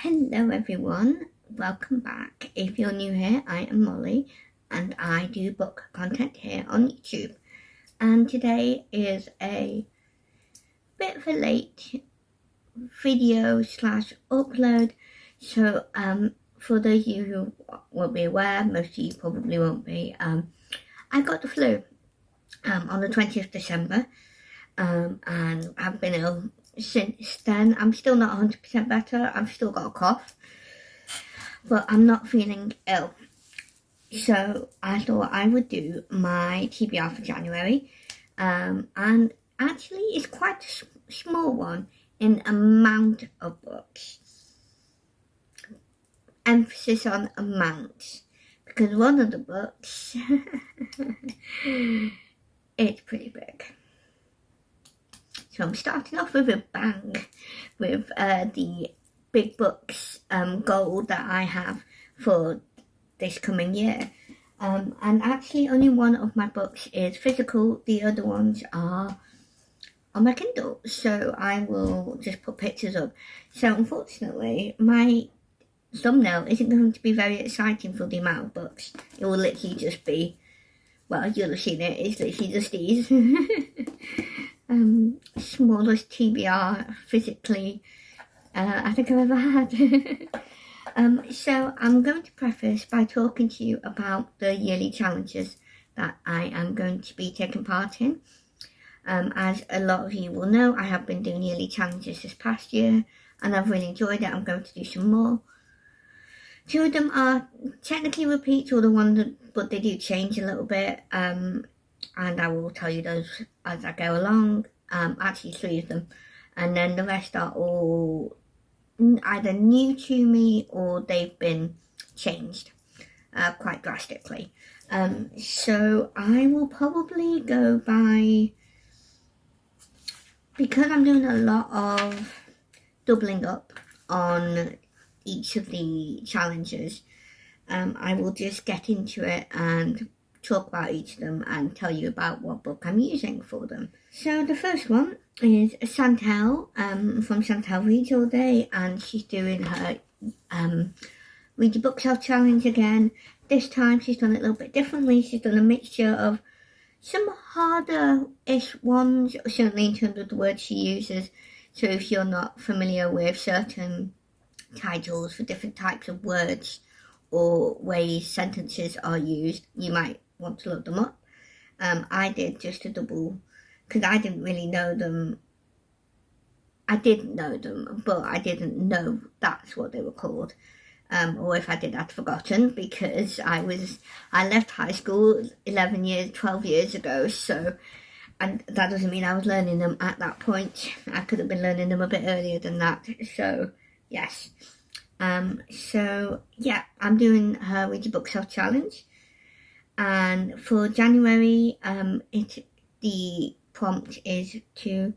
Hello everyone, welcome back. If you're new here, I am Molly and I do book content here on YouTube. And today is a bit of a late video slash upload. So for those of you who won't be aware, most of you probably won't be, I got the flu on the 20th of December and I've been ill since then. I'm still not 100% better. I've still got a cough, but I'm not feeling ill. So I thought I would do my TBR for January, and actually it's quite a small one in amount of books. Emphasis on amount, because one of the books it's pretty big. So I'm starting off with a bang with the big books goal that I have for this coming year. And actually only one of my books is physical, the other ones are on my Kindle. So I will just put pictures up. So unfortunately my thumbnail isn't going to be very exciting for the amount of books. It will literally just be, well, you'll have seen it, it's literally just these. Smallest TBR physically I think I've ever had. So I'm going to preface by talking to you about the yearly challenges that I am going to be taking part in. As a lot of you will know, I have been doing yearly challenges this past year and I've really enjoyed it. I'm going to do some more. Two of them are technically repeats, or the one but they do change a little bit. And I will tell you those as I go along. Actually 3 of them, and then the rest are all either new to me or they've been changed quite drastically. So I will probably go by, because I'm doing a lot of doubling up on each of the challenges. I will just get into it and talk about each of them and tell you about what book I'm using for them. So the first one is Chantel from Chantel Reads All Day, and she's doing her Read Your Bookshelf challenge again. This time she's done it a little bit differently. She's done a mixture of some harder-ish ones, certainly in terms of the words she uses. So if you're not familiar with certain titles for different types of words or ways sentences are used, you might want to look them up. I did just to double, because I didn't really know them. I didn't know them, but I didn't know that's what they were called. Or if I did, I'd forgotten, because I left high school 12 years ago, so, and that doesn't mean I was learning them at that point. I could have been learning them a bit earlier than that, so yes. So yeah, I'm doing her Read Your Bookshelf challenge. And for January, the prompt is to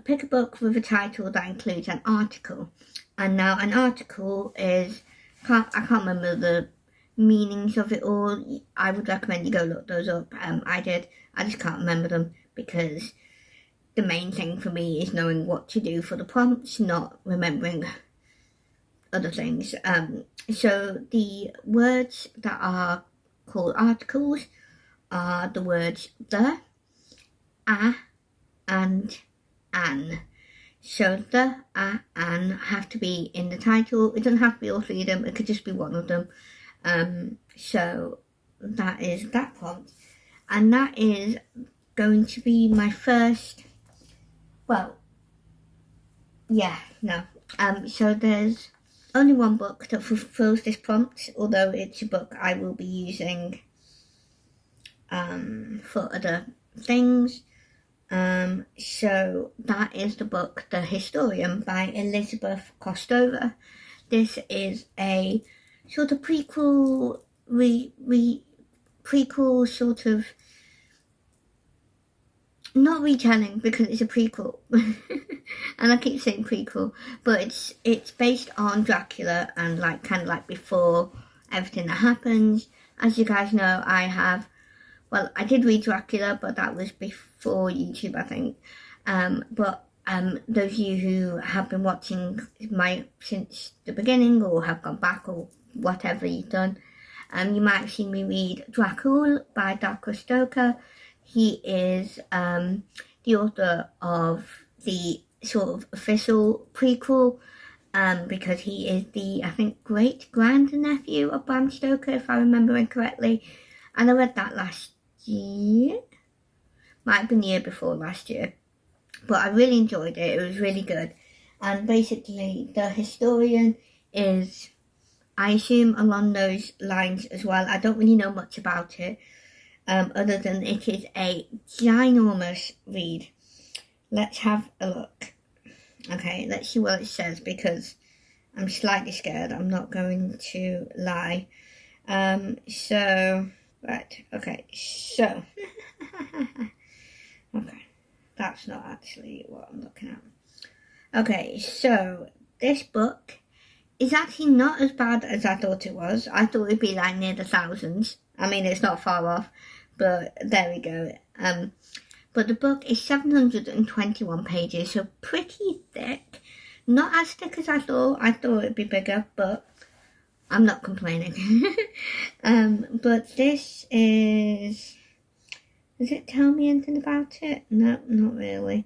pick a book with a title that includes an article. And now an article is, I can't remember the meanings of it all. I would recommend you go look those up. I did. I just can't remember them, because the main thing for me is knowing what to do for the prompts, not remembering other things. So the words that are called articles are the words the, a, and an. So the, a, an have to be in the title. It doesn't have to be all 3 of them, it could just be one of them. So that is that prompt, and that is going to be my first, well, yeah, no. So there's only one book that fulfills this prompt, although it's a book I will be using for other things. So that is the book The Historian by Elizabeth Kostova. This is a sort of prequel, prequel sort of, not retelling because it's a prequel, and I keep saying prequel, but it's based on Dracula and kind of like before everything that happens. As you guys know, I did read Dracula, but that was before YouTube, I think. But those of you who have been watching since the beginning or have gone back or whatever you've done, you might have seen me read Dracul by Kostova. He is the author of the sort of official prequel, because he is the, I think, great-grandnephew of Bram Stoker, if I remember incorrectly. And I read that last year. Might have been the year before last year. But I really enjoyed it. It was really good. And basically, the historian is, I assume, along those lines as well. I don't really know much about it, other than it is a ginormous read. Let's have a look. Okay, let's see what it says, because I'm slightly scared. I'm not going to lie. Right, okay, so. Okay. That's not actually what I'm looking at. Okay, so this book is actually not as bad as I thought it was. I thought it'd be like near the thousands. I mean, it's not far off, but there we go. But the book is 721 pages, so pretty thick. Not as thick as I thought. I thought it'd be bigger, but I'm not complaining. But this is... Does it tell me anything about it? No, not really.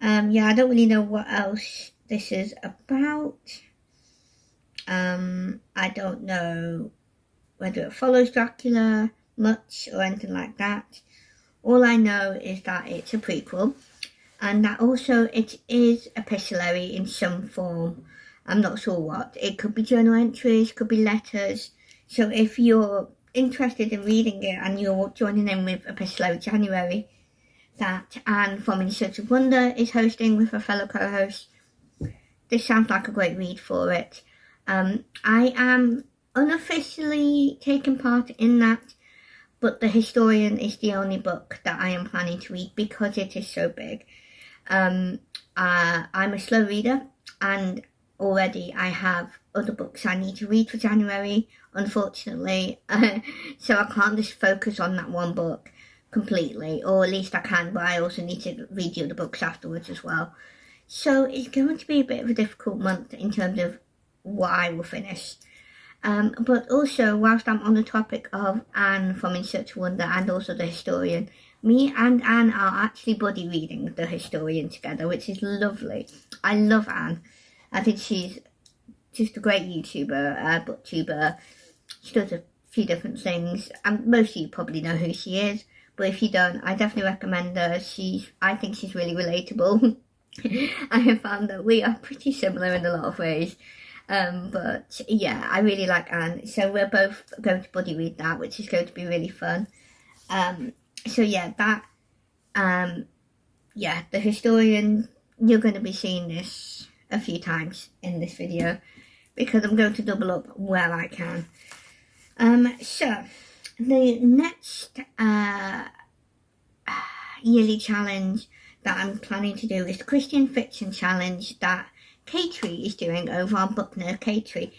Yeah, I don't really know what else this is about. I don't know whether it follows Dracula much or anything like that. All I know is that it's a prequel, and that also it is epistolary in some form. I'm not sure what. It could be journal entries, could be letters. So if you're interested in reading it and you're joining in with Epistolary January, that Anne from In Search of Wonder is hosting with a fellow co-host, this sounds like a great read for it. I am unofficially taking part in that, but The Historian is the only book that I am planning to read because it is so big. I'm a slow reader, and already I have other books I need to read for January, unfortunately, so I can't just focus on that one book completely, or at least I can, but I also need to read the other books afterwards as well. So it's going to be a bit of a difficult month in terms of what I will finish. But also, whilst I'm on the topic of Anne from In Search of Wonder and also The Historian, me and Anne are actually buddy reading The Historian together, which is lovely. I love Anne. I think she's just a great YouTuber, booktuber. She does a few different things, and most of you probably know who she is, but if you don't, I definitely recommend her. I think she's really relatable. I have found that we are pretty similar in a lot of ways. But yeah, I really like Anne, so we're both going to buddy read that, which is going to be really fun. So yeah, The Historian, you're going to be seeing this a few times in this video, because I'm going to double up where I can. So the next yearly challenge that I'm planning to do is the Christian Fiction Challenge that Caterey is doing over on Book Nerd Caterey.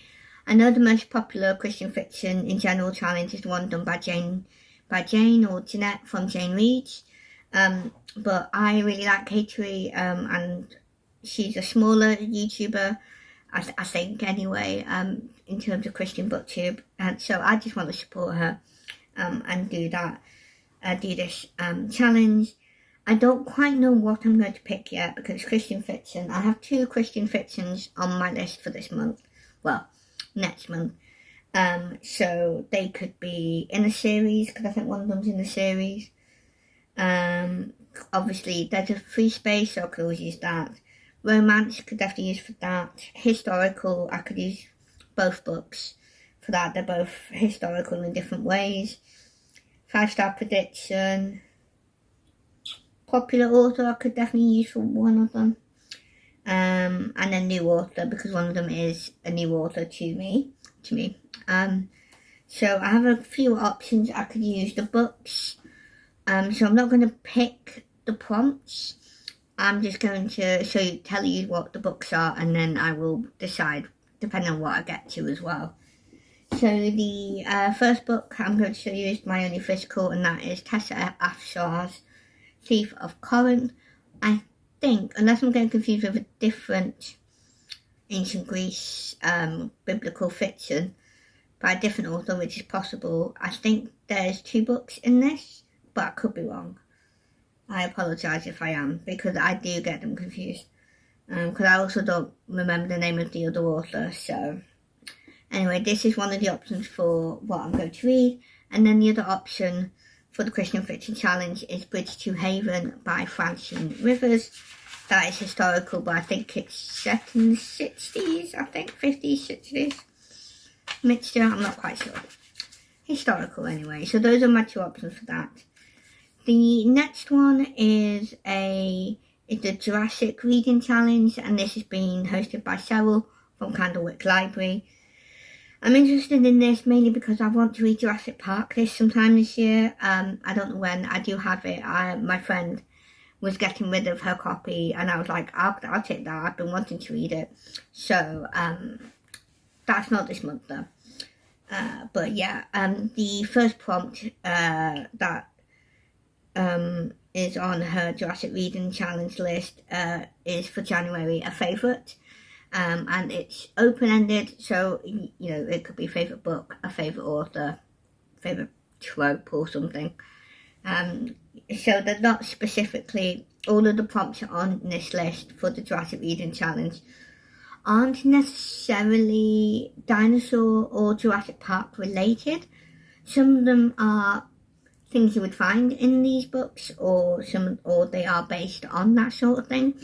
I know the most popular Christian fiction in general challenge is the one done by Jane or Jeanette from Jane Reads. But I really like Caterey, and she's a smaller YouTuber, I think anyway, in terms of Christian booktube, and so I just want to support her and do this challenge. I don't quite know what I'm going to pick yet, because Christian fiction, I have 2 Christian fictions on my list for this month, well, next month, so they could be in a series, because I think one of them's in a series. Obviously there's a free space, so I could always use that. Romance could definitely use for that. Historical, I could use both books for that. They're both historical in different ways. 5-star prediction. Popular author, I could definitely use for one of them. And a new author, because one of them is a new author to me. So I have a few options. I could use the books. So I'm not going to pick the prompts. I'm just going to tell you what the books are, and then I will decide depending on what I get to as well. So the first book I'm going to show you is my only physical, and that is Tessa Afshar's Thief of Corinth. I think, unless I'm getting confused with a different ancient Greece biblical fiction by a different author, which is possible. I think there's 2 books in this, but I could be wrong. I apologise if I am, because I do get them confused. Because I also don't remember the name of the other author. So anyway, this is one of the options for what I'm going to read. And then the other option for the Christian Fiction Challenge is Bridge to Haven by Francine Rivers. That is historical, but I think it's set in the 60s, I think, 50s, 60s. Mixture, I'm not quite sure. Historical anyway, so those are my 2 options for that. The next one is the Jurassic Reading Challenge, and this is being hosted by Cheryl from Candlewick Library. I'm interested in this mainly because I want to read Jurassic Park sometime this year. I don't know when. I do have it. My friend was getting rid of her copy, and I was like, I'll take that. I've been wanting to read it. So that's not this month though. But yeah, the first prompt that is on her Jurassic Reading Challenge list is for January, a favourite. And it's open-ended, so, you know, it could be a favourite book, a favourite author, favourite trope or something. So they're not specifically, all of the prompts on this list for the Jurassic Reading Challenge aren't necessarily dinosaur or Jurassic Park related. Some of them are things you would find in these books, or they are based on that sort of thing.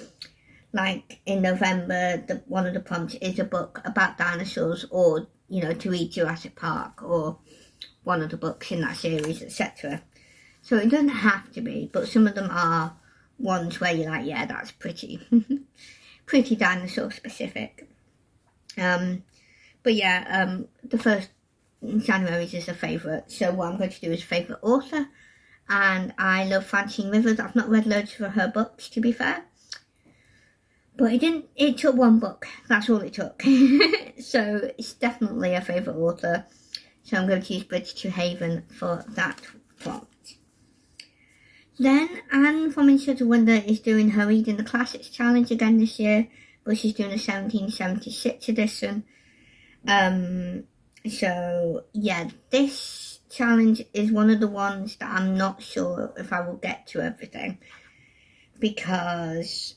Like in November, one of the prompts is a book about dinosaurs, or, you know, to read Jurassic Park, or one of the books in that series, etc. So it doesn't have to be, but some of them are ones where you're like, yeah, that's pretty dinosaur specific. But yeah, the first January is a favourite. So what I'm going to do is favourite author, and I love Francine Rivers. I've not read loads of her books, to be fair. But it took 1 book. That's all it took. So it's definitely a favourite author. So I'm going to use Bridge to Haven for that prompt. Then Anne from Inside the Wonder is doing her Reading the Classics Challenge again this year, but she's doing a 1776 edition. So yeah, this challenge is one of the ones that I'm not sure if I will get to everything, because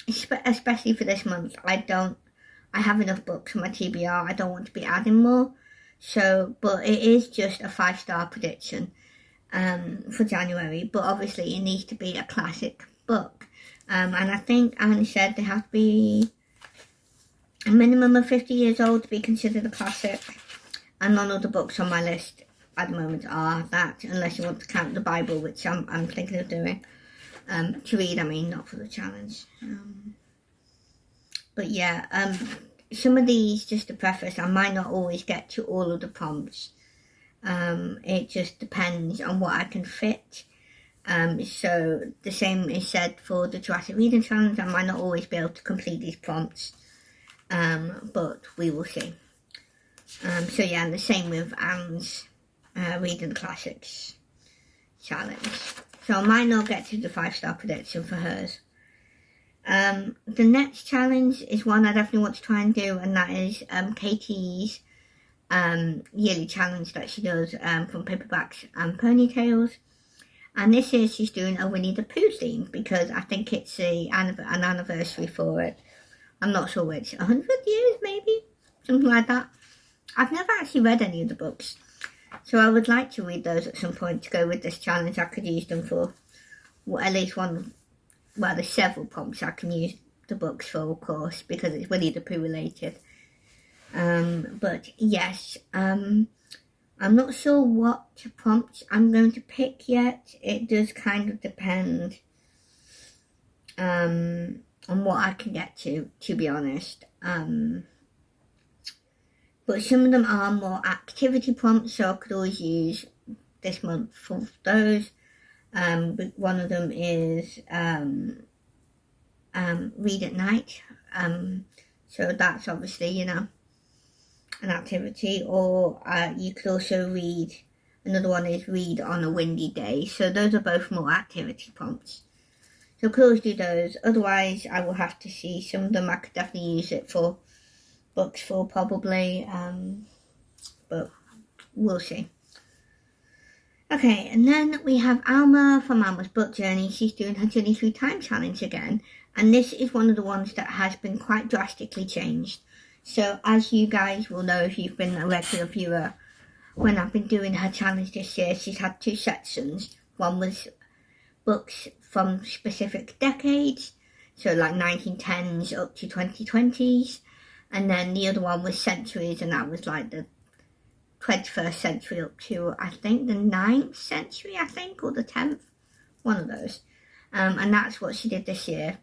especially for this month, I have enough books on my TBR. I don't want to be adding more. So, but it is just a 5-star prediction for January. But obviously, it needs to be a classic book. And I think Anne said they have to be a minimum of 50 years old to be considered a classic. And none of the books on my list at the moment are that, unless you want to count the Bible, which I'm thinking of doing. To read, I mean, not for the challenge. But yeah, some of these, just to preface, I might not always get to all of the prompts. It just depends on what I can fit. So the same is said for the Jurassic Reading Challenge. I might not always be able to complete these prompts, but we will see. So yeah, and the same with Anne's Reading the Classics Challenge. So I might not get to the 5-star prediction for hers. The next challenge is one I definitely want to try and do, and that is Katie's yearly challenge that she does from Paperbacks and Ponytails. And this year she's doing a Winnie the Pooh theme, because I think it's an anniversary for it. I'm not sure which, 100 years maybe? Something like that. I've never actually read any of the books, so I would like to read those at some point to go with this challenge. I could use them for at least one. Well, there's several prompts I can use the books for, of course, because it's Winnie the Pooh related. But yes, I'm not sure what prompts I'm going to pick yet. It does kind of depend on what I can get to be honest. But some of them are more activity prompts, so I could always use this month for those. One of them is read at night. So that's obviously, you know, an activity. Or you could also read, another one is read on a windy day. So those are both more activity prompts. So I could always do those. Otherwise, I will have to see. Some of them I could definitely use it for books for probably, but we'll see. Okay, and then we have Alma from Alma's Book Journey. She's doing her Journey Through Time challenge again, and this is one of the ones that has been quite drastically changed. So as you guys will know if you've been a regular viewer, when I've been doing her challenge this year, she's had two sections. One was books from specific decades, so like 1910s up to 2020s, and then the other one was centuries, and that was like the 21st century up to, I think, the 9th century, I think, or the 10th, one of those. And that's what she did this year.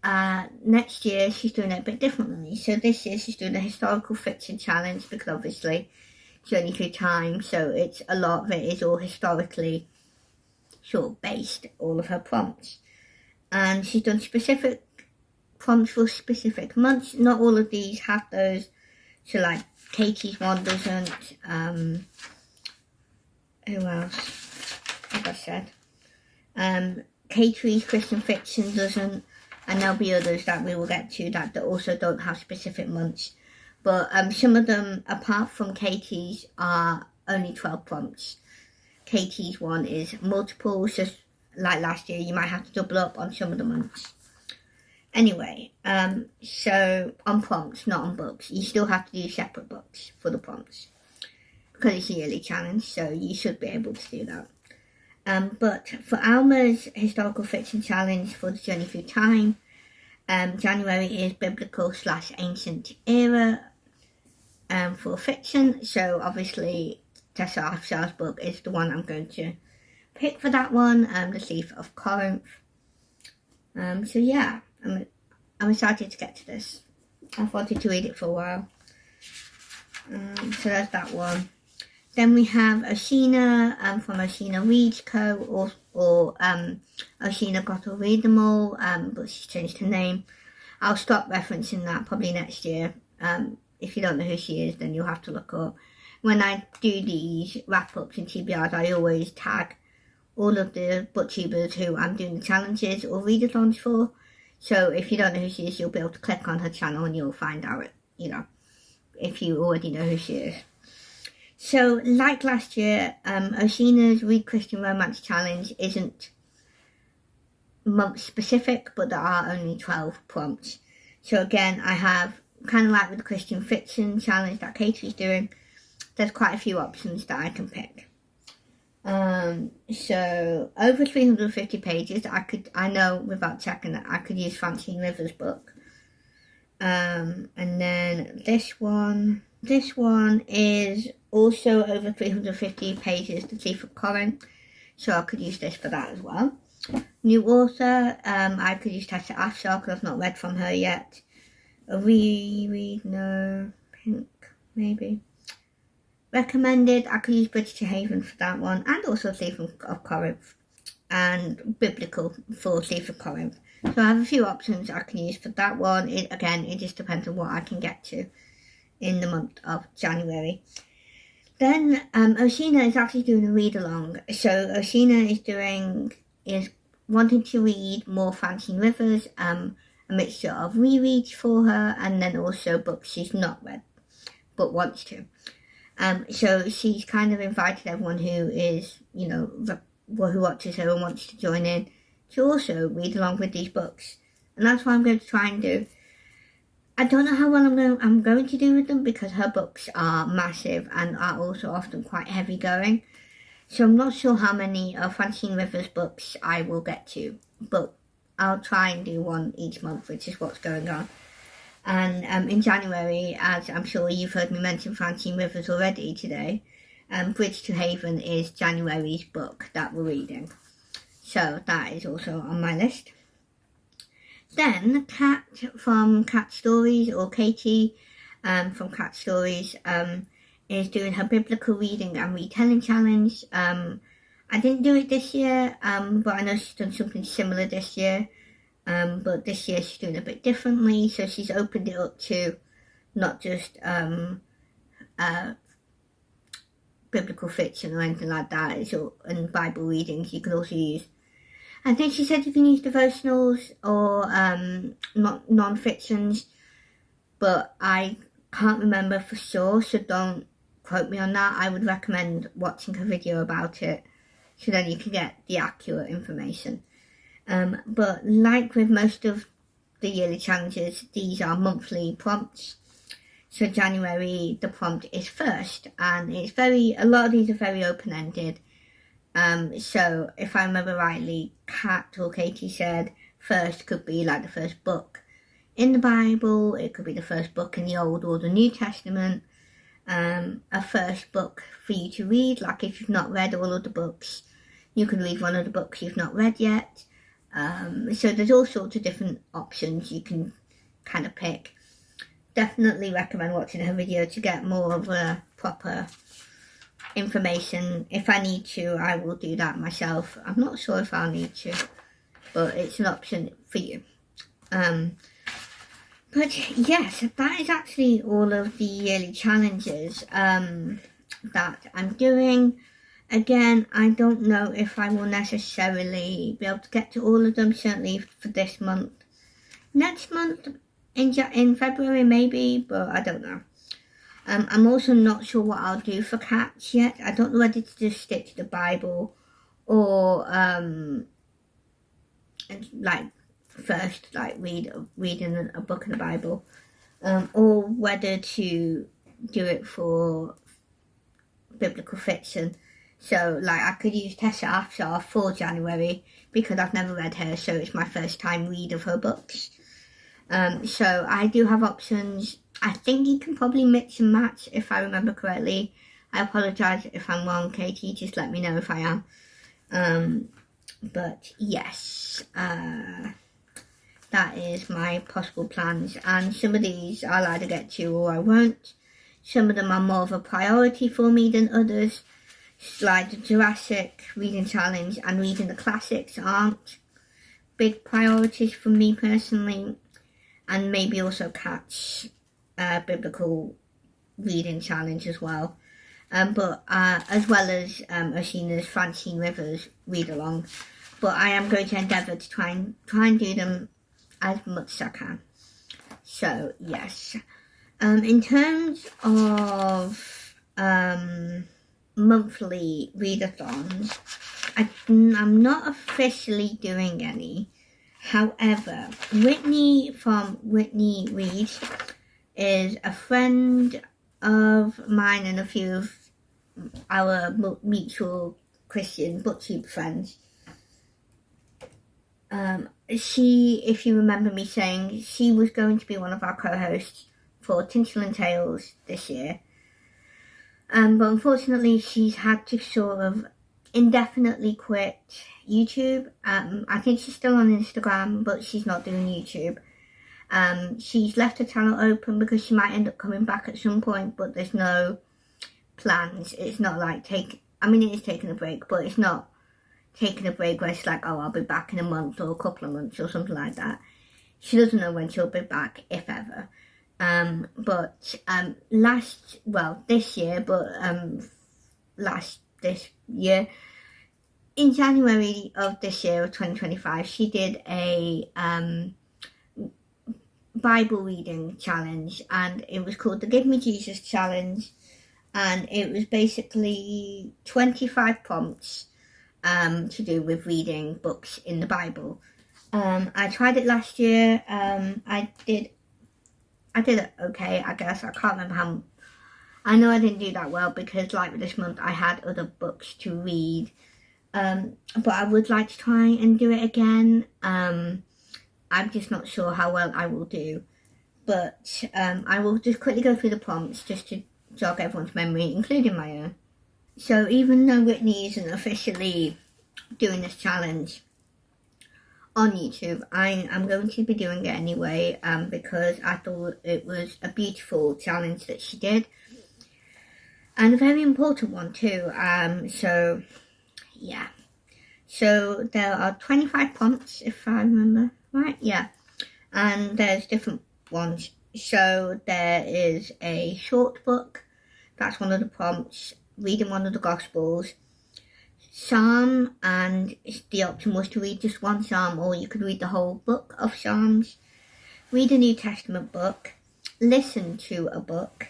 Next year, she's doing it a bit differently. So this year, she's doing a historical fiction challenge, because obviously, Journey Through Time, so it's a lot of it is all historically sort of based, all of her prompts. And she's done specific prompts for specific months. Not all of these have those. So like Katie's one doesn't, who else, like I said, Katie's Christian Fiction doesn't, and there'll be others that we will get to that also don't have specific months. But some of them, apart from Katie's, are only 12 prompts. Katie's one is multiple, so like last year you might have to double up on some of the months. Anyway, so on prompts, not on books. You still have to do separate books for the prompts, because it's a yearly challenge, so you should be able to do that. But for Alma's historical fiction challenge for the Journey Through Time, January is biblical/ancient era for fiction. So obviously Tessa Afshar's book is the one I'm going to pick for that one, The Thief of Corinth. So yeah, I'm excited to get to this. I've wanted to read it for a while. So there's that one. Then we have Oshina from Oshina Reads Co. or Oshina Got to Read Them All, but she's changed her name. I'll stop referencing that probably next year. If you don't know who she is, then you'll have to look up. When I do these wrap-ups and TBRs, I always tag all of the booktubers who I'm doing the challenges or readathons for. So if you don't know who she is, you'll be able to click on her channel and you'll find out, if you already know who she is. So like last year, Oshina's Read Christian Romance Challenge isn't month specific, but there are only 12 prompts. So again, I have, kind of like with the Christian Fiction Challenge that Katie's doing, there's quite a few options that I can pick. So over 350 pages, I know without checking that I could use Fancy River's book. And then this one is also over 350 pages, The Thief of Corinth. So I could use this for that as well. New author, I could use Tessa Afshar because I've not read from her yet. A reread, no, Pink, maybe. Recommended, I could use Bridge to Haven for that one, and also Thief of Corinth, and Biblical for Thief of Corinth. So I have a few options I can use for that one. It just depends on what I can get to in the month of January. Then Oshina is actually doing a read-along. So Oshina is wanting to read more Fancy Rivers, a mixture of rereads for her, and then also books she's not read, but wants to. So she's kind of invited everyone who is, who watches her and wants to join in to also read along with these books. And that's what I'm going to try and do. I don't know how well I'm going to do with them because her books are massive and are also often quite heavy going. So I'm not sure how many of Francine Rivers' books I will get to. But I'll try and do one each month, which is what's going on. And in January, as I'm sure you've heard me mention Francine Rivers already today, Bridge to Haven is January's book that we're reading. So that is also on my list. Then Kat from Cat Stories, or Katie from Cat Stories, is doing her biblical reading and retelling challenge. I didn't do it this year, but I know she's done something similar this year. But this year she's doing it a bit differently, so she's opened it up to not just biblical fiction or anything like that. It's all, and Bible readings. You can also use I think she said you can use devotionals or non-fictions, but I can't remember for sure, so don't quote me on that. I would recommend watching a video about it, so then you can get the accurate information. But like with most of the yearly challenges, these are monthly prompts. So January, the prompt is first, and a lot of these are very open-ended. So if I remember rightly, Kat or Katie said first could be like the first book in the Bible, it could be the first book in the Old or the New Testament, a first book for you to read, like if you've not read all of the books, you can read one of the books you've not read yet. So there's all sorts of different options you can kind of pick. Definitely recommend watching her video to get more of a proper information. If I need to, I will do that myself. I'm not sure if I'll need to, but it's an option for you. But yes, that is actually all of the yearly challenges that I'm doing. Again, I don't know if I will necessarily be able to get to all of them, certainly for this month. Next month, in February maybe, but I don't know. I'm also not sure what I'll do for cats yet. I don't know whether to just stick to the Bible or first reading a book in the Bible, or whether to do it for biblical fiction. So I could use Tessa Afshar for January because I've never read her, so it's my first time read of her books. So I do have options. I think you can probably mix and match if I remember correctly. I apologise if I'm wrong, Katie, just let me know if I am. But yes, that is my possible plans, and some of these I'll either get to or I won't. Some of them are more of a priority for me than others, like the Jurassic reading challenge and reading the classics aren't big priorities for me personally, and maybe also Kat's biblical reading challenge as well. But as well as Oceana's Francine Rivers read along. But I am going to endeavour to try and do them as much as I can. So yes, in terms of monthly readathons, I'm not officially doing any. However, Whitney from Whitney Reads is a friend of mine and a few of our mutual Christian booktube friends. She, if you remember me saying, she was going to be one of our co-hosts for Tinsel and Tales this year. But unfortunately, she's had to sort of indefinitely quit YouTube. I think she's still on Instagram, but she's not doing YouTube. She's left her channel open because she might end up coming back at some point, but there's no plans. It's not like it is taking a break, but it's not taking a break where it's like, oh, I'll be back in a month or a couple of months or something like that. She doesn't know when she'll be back, if ever. This year, in January of this year of 2025, she did a Bible reading challenge, and it was called the Give Me Jesus Challenge, and it was basically 25 prompts to do with reading books in the Bible. I tried it last year. I did it okay, I guess. I can't remember how. I know I didn't do that well because like this month I had other books to read. But I would like to try and do it again. I'm just not sure how well I will do. But I will just quickly go through the prompts just to jog everyone's memory, including my own. So even though Whitney isn't officially doing this challenge on YouTube, I am going to be doing it anyway because I thought it was a beautiful challenge that she did. And a very important one too. So yeah. So there are 25 prompts, if I remember right. Yeah. And there's different ones. So there is a short book. That's one of the prompts. Reading one of the Gospels. psalm, and the option was to read just one psalm, or you could read the whole book of Psalms, read a New Testament book, listen to a book,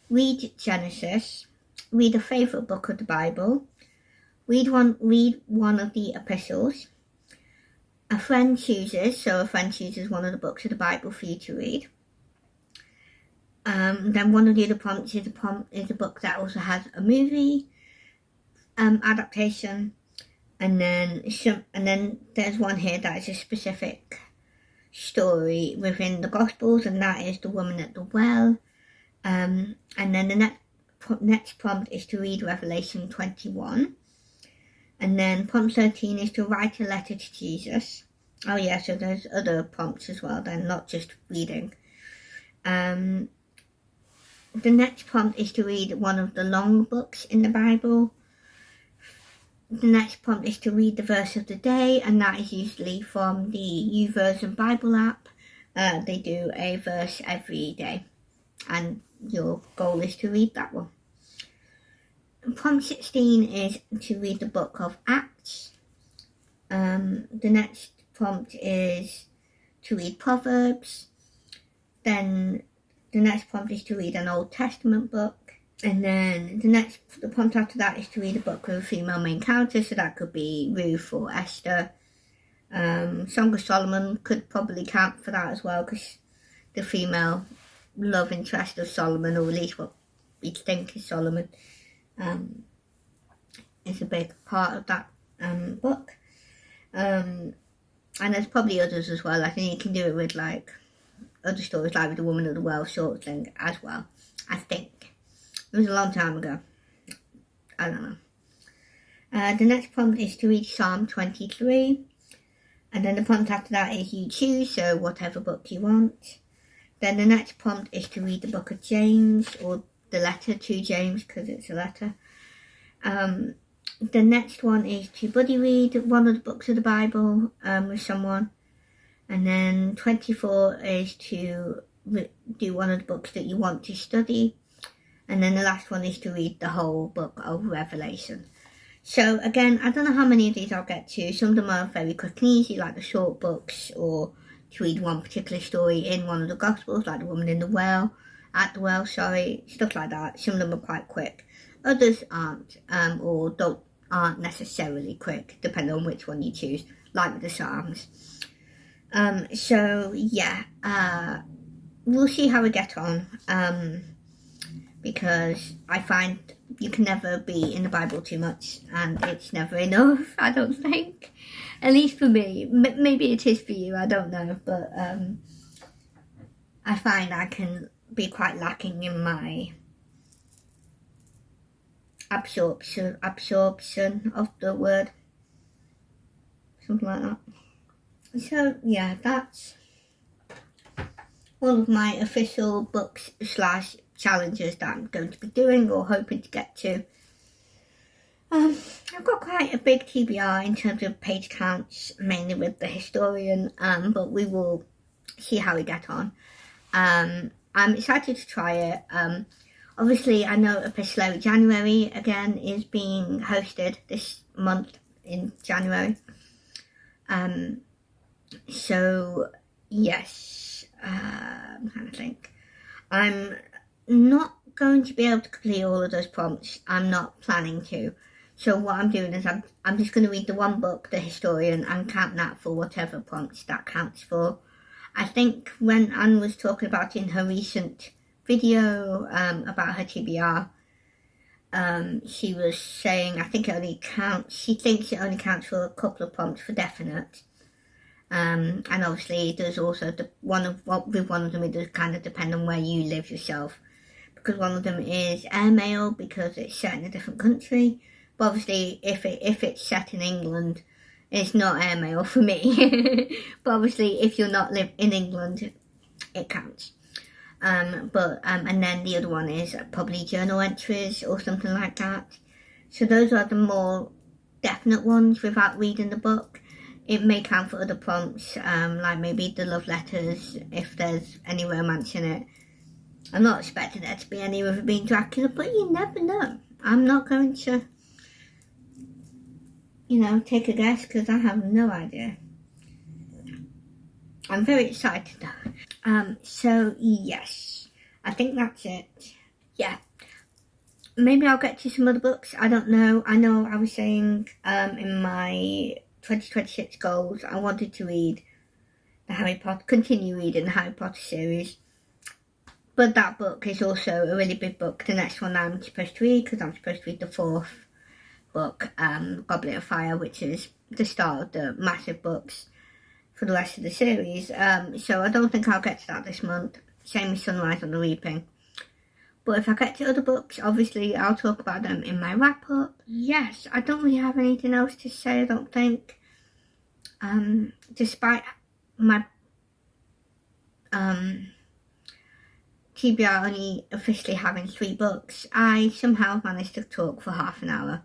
read Genesis, read a favourite book of the Bible, read one of the epistles. A friend chooses one of the books of the Bible for you to read. Then one of the other prompts is a book that also has a movie adaptation, and then there's one here that is a specific story within the Gospels, and that is the woman at the well. And then the next prompt is to read Revelation 21. And then prompt 13 is to write a letter to Jesus. Oh yeah, so there's other prompts as well then, not just reading. The next prompt is to read one of the long books in the Bible. The next prompt is to read the verse of the day, and that is usually from the YouVersion Bible app. They do a verse every day, and your goal is to read that one. Prompt 16 is to read the book of Acts. The next prompt is to read Proverbs. Then the next prompt is to read an Old Testament book. And then the prompt after that is to read a book with a female main character, so that could be Ruth or Esther. Song of Solomon could probably count for that as well, because the female love interest of Solomon, or at least what we think is Solomon, is a big part of that book. And there's probably others as well. I think you can do it with like other stories, like with the woman at the well sort of thing as well. I think it was a long time ago. I don't know. The next prompt is to read Psalm 23, and then the prompt after that is you choose, so whatever book you want. Then the next prompt is to read the book of James, or the letter to James, because it's a letter. The next one is to buddy read one of the books of the Bible with someone. And then 24 is to do one of the books that you want to study. And then the last one is to read the whole book of Revelation. So again, I don't know how many of these I'll get to. Some of them are very quick and easy, like the short books, or to read one particular story in one of the Gospels, like the woman in the well, stuff like that. Some of them are quite quick. Others aren't, or aren't necessarily quick, depending on which one you choose, like with the Psalms. So yeah, we'll see how we get on, because I find you can never be in the Bible too much, and it's never enough, I don't think, at least for me. Maybe it is for you, I don't know, but I find I can be quite lacking in my absorption of the word, something like that. So yeah, that's all of my official books / challenges that I'm going to be doing or hoping to get to. I've got quite a big TBR in terms of page counts, mainly with the historian, but we will see how we get on. I'm excited to try it. Obviously, I know Epistolary January again is being hosted this month in January. So yes, I'm trying to think. I'm not going to be able to complete all of those prompts. I'm not planning to. So what I'm doing is I'm just going to read the one book, The Historian, and count that for whatever prompts that counts for. I think when Anne was talking about in her recent video about her TBR, she was saying she thinks it only counts for a couple of prompts for definite. And obviously there's also one of them it does kind of depend on where you live yourself, because one of them is airmail because it's set in a different country. But obviously if it's set in England, it's not airmail for me. But obviously if you're not live in England, it counts. And then the other one is probably journal entries or something like that. So those are the more definite ones without reading the book. It may count for other prompts, like maybe the love letters, if there's any romance in it. I'm not expecting there to be any with it being Dracula, but you never know. I'm not going to you know, take a guess, because I have no idea. I'm very excited though. So yes, I think that's it. Yeah. Maybe I'll get to some other books. I don't know. I know I was saying in my 2026 goals, I wanted to read continue reading the Harry Potter series. But that book is also a really big book. The next one I'm supposed to read, because I'm supposed to read the 4th book, Goblet of Fire, which is the start of the massive books for the rest of the series. So I don't think I'll get to that this month. Same with Sunrise on the Reaping. But if I get to other books, obviously I'll talk about them in my wrap up. Yes, I don't really have anything else to say, I don't think. Despite my TBR only officially having 3 books, I somehow managed to talk for half an hour.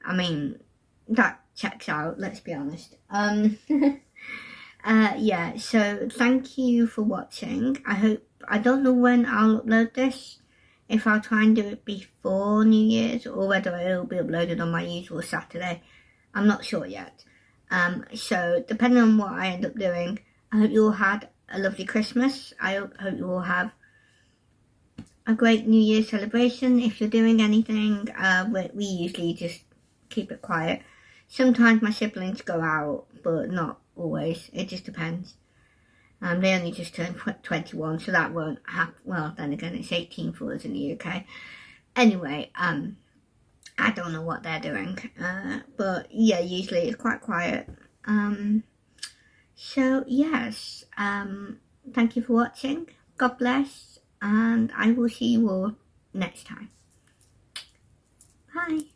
I mean, that checks out, let's be honest. Yeah, so thank you for watching. I don't know when I'll upload this, if I'll try and do it before New Year's, or whether it'll be uploaded on my usual Saturday. I'm not sure yet. So depending on what I end up doing, I hope you all had a lovely Christmas. I hope you all have a great New Year's celebration. If you're doing anything, we usually just keep it quiet. Sometimes my siblings go out, but not always. It just depends. They only just turned 21, so that won't happen. Well, then again, it's 18 for us in the UK. Anyway, I don't know what they're doing. But yeah, usually it's quite quiet. So yes, thank you for watching. God bless, and I will see you all next time. Bye.